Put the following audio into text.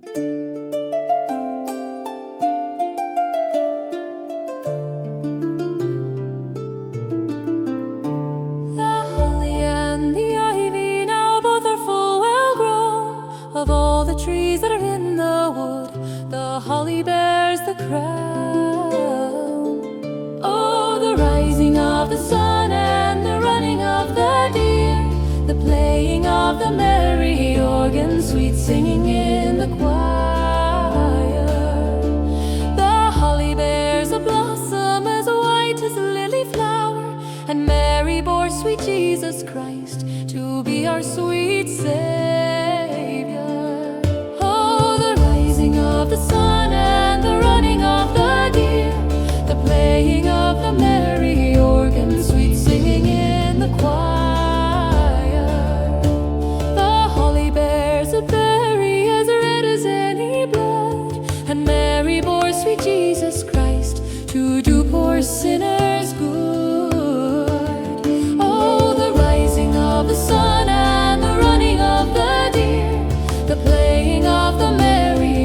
The holly and the ivy now both are full well grown. Of all the trees that are in the wood, the holly bears the crown. Oh, the rising of the sun and the running of the deer, the playing of the merry organ, sweet singing in the choir. The holly bears a blossom as white as a lily flower, and Mary bore sweet Jesus Christ to be our sweet Savior. Oh, the rising of the sun and the running of the deer, the playing of the merry organ, sweet singing in the choir. The holly bears a berry as red as any blood, and Mary bore sweet Jesus Christ to do poor sinners good. Oh, the rising of the sun and the running of the deer, the playing of the merry